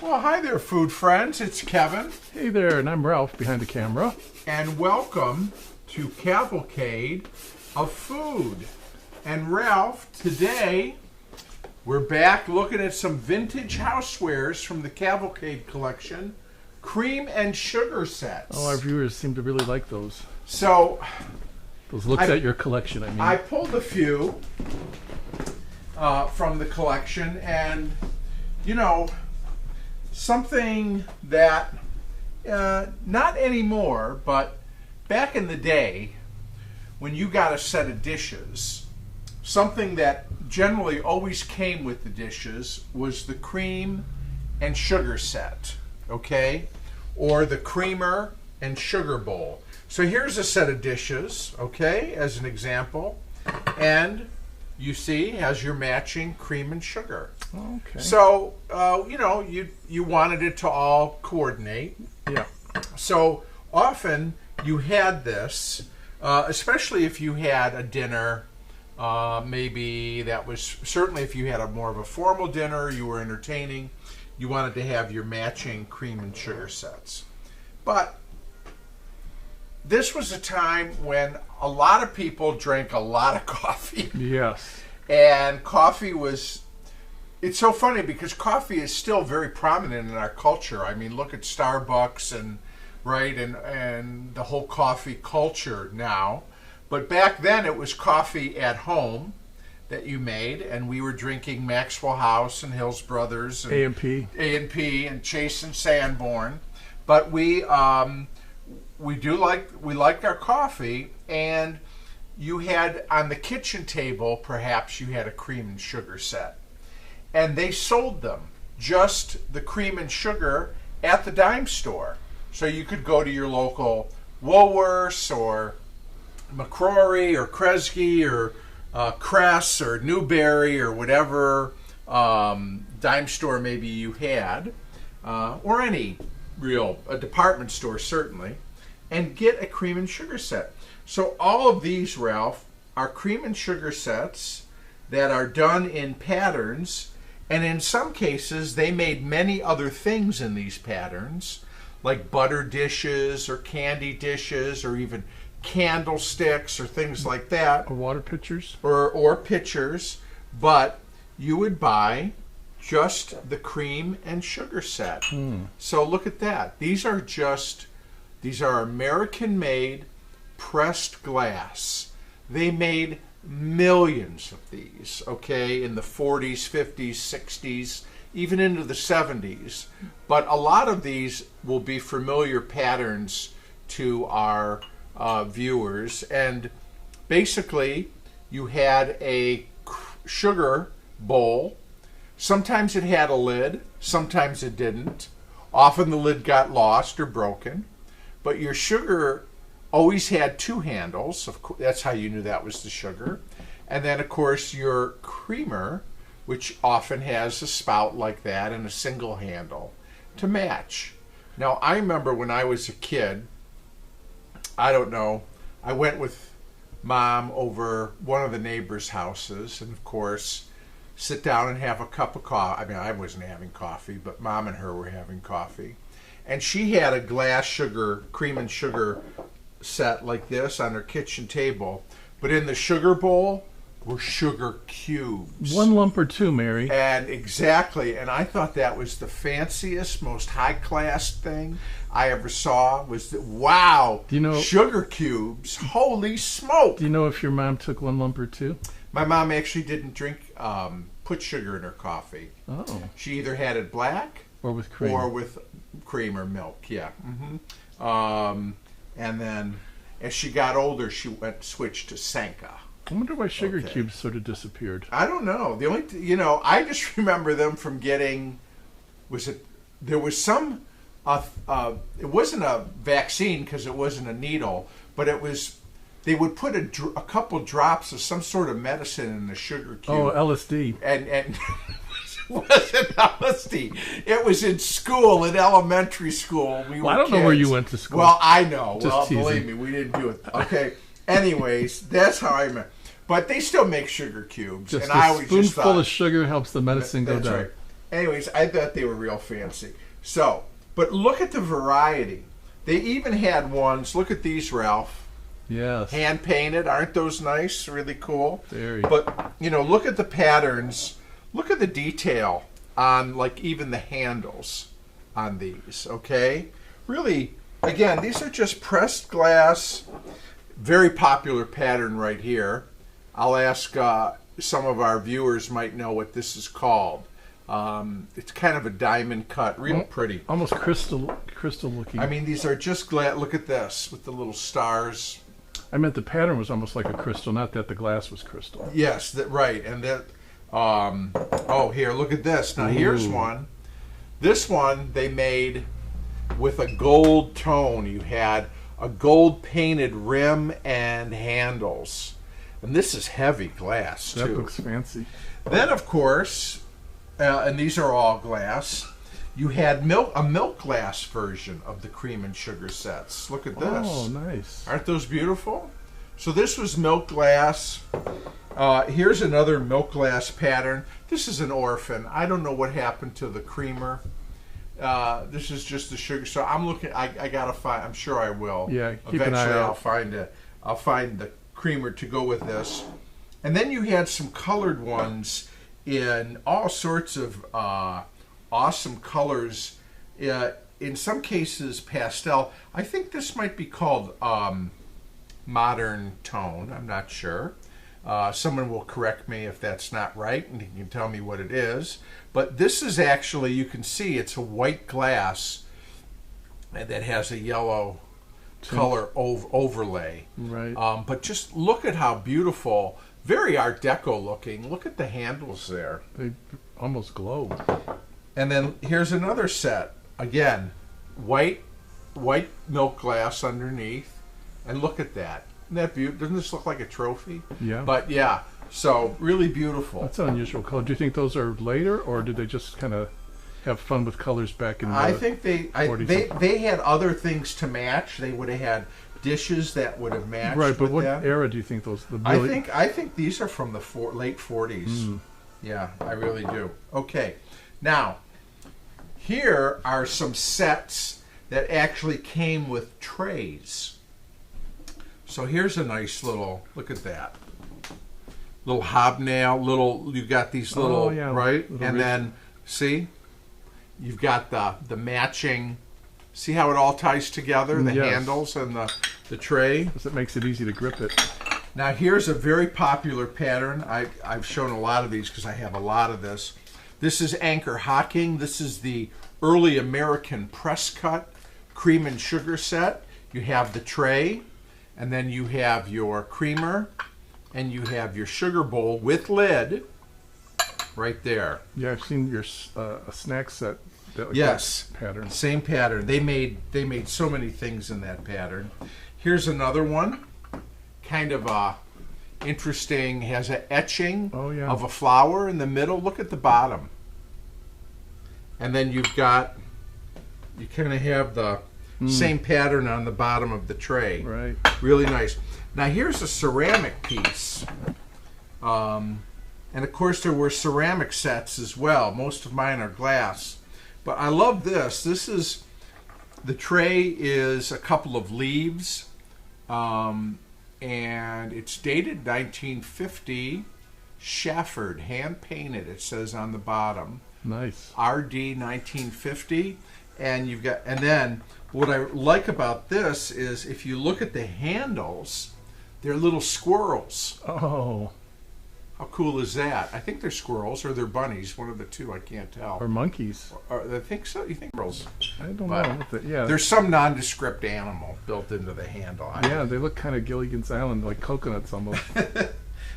Well, hi there, food friends. It's Kevin. Hey there, and I'm Ralph behind the camera. And welcome to Cavalcade of Food. And Ralph, today we're back looking at some vintage housewares from the Cavalcade collection, cream and sugar sets. Oh, our viewers seem to really like those. So, Those looks at your collection, I mean. I pulled a few from the collection, and you know, something that not anymore, but back in the day when you got a set of dishes, something that generally always came with the dishes was the cream and sugar set, okay? Or the creamer and sugar bowl. So here's a set of dishes, okay, as an example, and you see has your matching cream and sugar. Okay. So, you know, you wanted it to all coordinate. Yeah. So often you had this, especially if you had a dinner, maybe that was, certainly if you had a more of a formal dinner, you were entertaining, you wanted to have your matching cream and sugar sets. But this was a time when a lot of people drank a lot of coffee. Yes. And coffee was, it's so funny because coffee is still very prominent in our culture. I mean, look at Starbucks and the whole coffee culture now. But back then it was coffee at home that you made, and we were drinking Maxwell House and Hills Brothers and A&P and Chase and Sanborn. But we liked our coffee, and you had on the kitchen table, perhaps you had a cream and sugar set. And they sold them, just the cream and sugar, at the dime store. So you could go to your local Woolworths or McCrory or Kresge or Cress or Newberry or whatever dime store maybe you had, or any a department store certainly, and get a cream and sugar set. So all of these, Ralph, are cream and sugar sets that are done in patterns, and in some cases they made many other things in these patterns, like butter dishes or candy dishes or even candlesticks or things like that. Or water pitchers. Or pitchers, but you would buy just the cream and sugar set. So look at that. These are American-made pressed glass. They made millions of these, okay, in the 40s, 50s, 60s, even into the 70s. But a lot of these will be familiar patterns to our viewers. And basically, you had a sugar bowl. Sometimes it had a lid, sometimes it didn't. Often the lid got lost or broken. But your sugar always had two handles. That's how you knew that was the sugar. And then, of course, your creamer, which often has a spout like that and a single handle to match. Now, I remember when I was a kid, I don't know, I went with Mom over one of the neighbors' houses, and of course, sit down and have a cup of coffee. I mean, I wasn't having coffee, but Mom and her were having coffee. And she had a glass cream and sugar set like this on her kitchen table, but in the sugar bowl were sugar cubes. One lump or two, Mary. And exactly, and I thought that was the fanciest, most high-class thing I ever saw. Was that, wow, sugar cubes, holy smoke. Do you know if your mom took one lump or two? My mom actually didn't put sugar in her coffee. Oh. She either had it black or with cream. Or with cream or milk, yeah. And then as she got older, she switched to Sanka. I wonder why sugar cubes sort of disappeared. I don't know. The only, I just remember them from getting, there was some, it wasn't a vaccine because it wasn't a needle, but it was, they would put a couple drops of some sort of medicine in the sugar cube. Oh, LSD. And it wasn't LSD. It was in school, in elementary school. Well, I don't know where you went to school. Well, I know. Just well, teasing. Believe me, we didn't do it. Okay. Anyways, that's how I remember. But they still make sugar cubes. Just and a I always spoonful just thought, of sugar helps the medicine go that's down. right. anyways, I thought they were real fancy. So, but look at the variety. They even had ones, look at these, Ralph. Yes. Hand painted. Aren't those nice? Really cool. Very. But, you know, look at the patterns. Look at the detail on, like, even the handles on these, okay? Really, again, these are just pressed glass. Very popular pattern right here. I'll ask some of our viewers might know what this is called. It's kind of a diamond cut, real pretty. Almost crystal looking. I mean, these are just glass. Look at this with the little stars. I meant the pattern was almost like a crystal, not that the glass was crystal. Yes, right. And that, oh, here, look at this. Now, here's one. This one they made with a gold tone. You had a gold painted rim and handles. And this is heavy glass, too. That looks fancy. Then, of course, and these are all glass, you had a milk glass version of the cream and sugar sets. Look at this. Oh, nice. Aren't those beautiful? So this was milk glass. Here's another milk glass pattern. This is an orphan. I don't know what happened to the creamer. This is just the sugar. So I'm looking. I gotta find. I'm sure I will. Yeah, keep Eventually, an eye out. I'll find the creamer to go with this. And then you had some colored ones in all sorts of awesome colors. In some cases, pastel. I think this might be called modern tone. I'm not sure. Someone will correct me if that's not right, and you can tell me what it is. But this is actually, you can see, it's a white glass that has a yellow color overlay. Right. But just look at how beautiful, very Art Deco looking. Look at the handles there. They almost glow. And then here's another set. Again, white milk glass underneath. And look at that. Isn't that beautiful? Doesn't this look like a trophy? Yeah. But yeah, so really beautiful. That's an unusual color. Do you think those are later, or did they just kind of have fun with colors back in the I think 40s? they had other things to match. They would have had dishes that would have matched. Right, but with what them. era do you think those? Really, I think these are from the late 40s. Yeah, I really do. Okay, now here are some sets that actually came with trays. So here's a nice little, look at that. Little hobnail, you got these little, right? Little and then, see, you've got the matching, see how it all ties together? The handles and the tray. because it makes it easy to grip it. Now here's a very popular pattern. I've shown a lot of these because I have a lot of this. This is Anchor Hocking. This is the early American press cut cream and sugar set. You have the tray, and then you have your creamer, and you have your sugar bowl with lid right there. Yeah, I've seen your a snack set. That, Yes, that pattern. same pattern. They made so many things in that pattern. Here's another one, kind of interesting. Has an etching of a flower in the middle. Look at the bottom, and then you kind of have the same pattern on the bottom of the tray. Right. Really nice. Now here's a ceramic piece. And of course there were ceramic sets as well. Most of mine are glass. But I love this. The tray is a couple of leaves. And it's dated 1950. Shafford, hand painted, it says on the bottom. Nice. RD 1950. And then what I like about this is if you look at the handles, they're little squirrels. Oh. How cool is that? I think they're squirrels or they're bunnies, one of the two, I can't tell. Or monkeys. Or I think so? You think squirrels? I don't know. Yeah. There's some nondescript animal built into the handle. Yeah, they look kind of Gilligan's Island, like coconuts almost.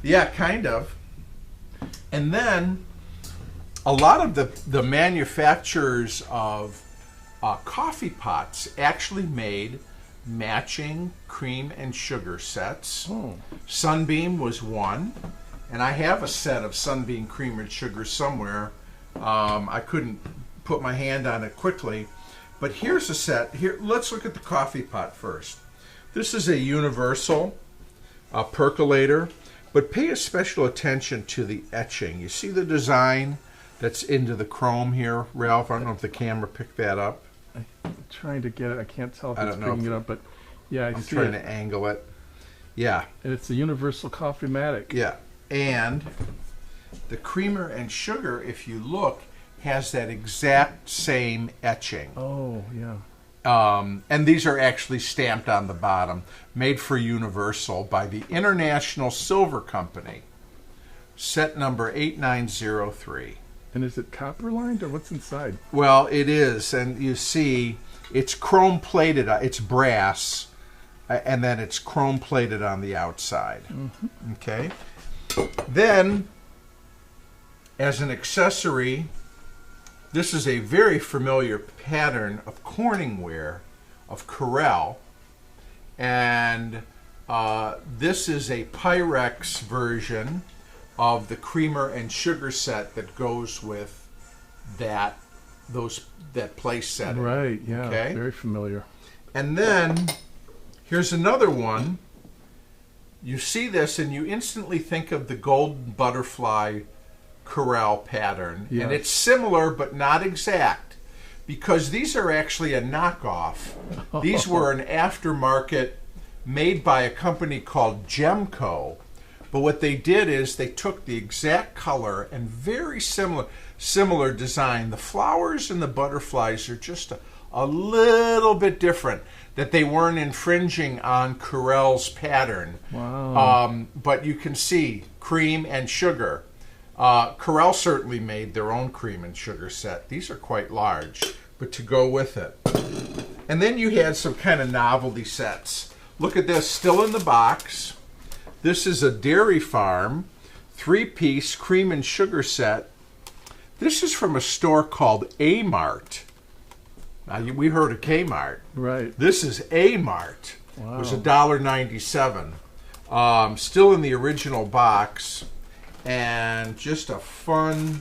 Yeah, kind of. And then a lot of the manufacturers of coffee pots actually made matching cream and sugar sets. Oh. Sunbeam was one, and I have a set of Sunbeam cream and sugar somewhere. I couldn't put my hand on it quickly, but here's a set. Here, let's look at the coffee pot first. This is a universal percolator, but pay a special attention to the etching. You see the design that's into the chrome here, Ralph. I don't know if the camera picked that up. I'm trying to get it. I can't tell if I it's don't know picking if it up, but yeah, I I'm see trying it. to angle it. Yeah. And it's a universal coffee-matic. Yeah. And the creamer and sugar, if you look, has that exact same etching. Oh, yeah. And these are actually stamped on the bottom, made for Universal by the International Silver Company, set number 8903. And is it copper lined or what's inside? Well, it is, and you see it's chrome plated, it's brass, and then it's chrome plated on the outside. Mm-hmm. Okay? Then, as an accessory, this is a very familiar pattern of Corningware, of Corel, and this is a Pyrex version of the creamer and sugar set that goes with that place setting. Right, yeah, okay? Very familiar. And then, here's another one. You see this and you instantly think of the golden butterfly Corel pattern. Yes. And it's similar but not exact, because these are actually a knockoff. These were an aftermarket made by a company called Gemco. But what they did is they took the exact color and very similar design. The flowers and the butterflies are just a little bit different, that they weren't infringing on Corel's pattern. Wow. But you can see cream and sugar. Corel certainly made their own cream and sugar set. These are quite large, but to go with it. And then you had some kind of novelty sets. Look at this, still in the box. This is a Dairy Farm 3-piece cream and sugar set. This is from a store called A-Mart. Now, we heard of Kmart. Right. This is A-Mart. Wow. It was $1.97. Still in the original box. And just a fun,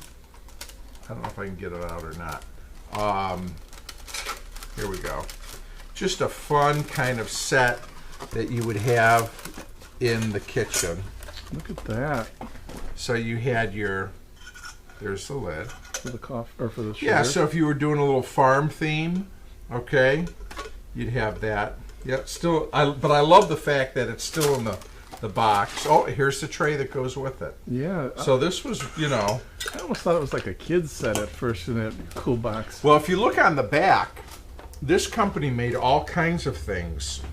I don't know if I can get it out or not. Here we go. Just a fun kind of set that you would have in the kitchen. Look at that. So you had there's the lid. For the coffee, or for the sugar? Yeah, so if you were doing a little farm theme, okay, you'd have that. Yeah, still, but I love the fact that it's still in the box. Oh, here's the tray that goes with it. Yeah. So this was, I almost thought it was like a kid's set at first in that cool box. Well, if you look on the back, this company made all kinds of things.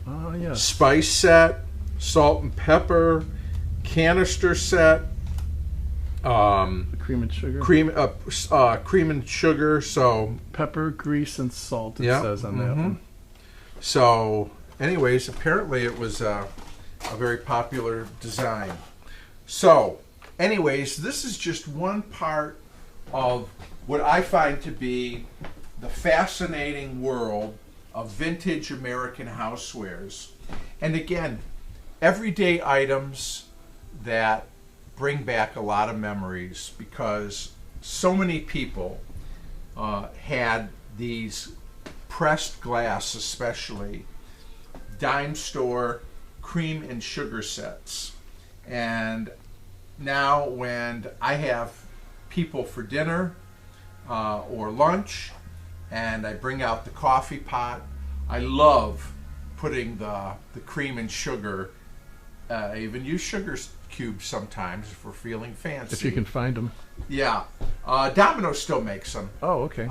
Oh, yeah. Spice set, salt and pepper, canister set, Cream and sugar. cream and sugar. So Pepper, grease, and salt, it says on that one. So, anyways, apparently it was a very popular design. So, anyways, this is just one part of what I find to be the fascinating world of vintage American housewares. And again, everyday items that bring back a lot of memories, because so many people had these pressed glass, especially dime store cream and sugar sets. And now when I have people for dinner or lunch and I bring out the coffee pot, I love putting the cream and sugar. I even use sugar cubes sometimes if we're feeling fancy. If you can find them. Yeah. Domino's still makes them. Oh, okay.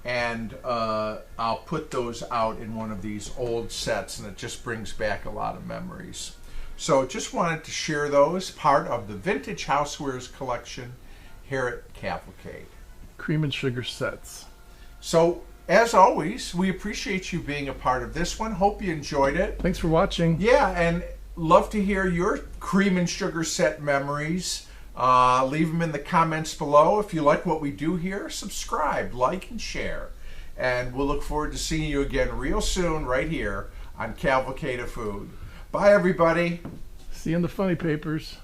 And I'll put those out in one of these old sets, and it just brings back a lot of memories. So just wanted to share those, part of the Vintage Housewares collection here at Cavalcade. Cream and sugar sets. So, as always, we appreciate you being a part of this one. Hope you enjoyed it. Thanks for watching. Yeah, and love to hear your cream and sugar set memories. Leave them in the comments below. If you like what we do here, subscribe, like, and share. And we'll look forward to seeing you again real soon right here on Cavalcade of Food. Bye, everybody. See you in the funny papers.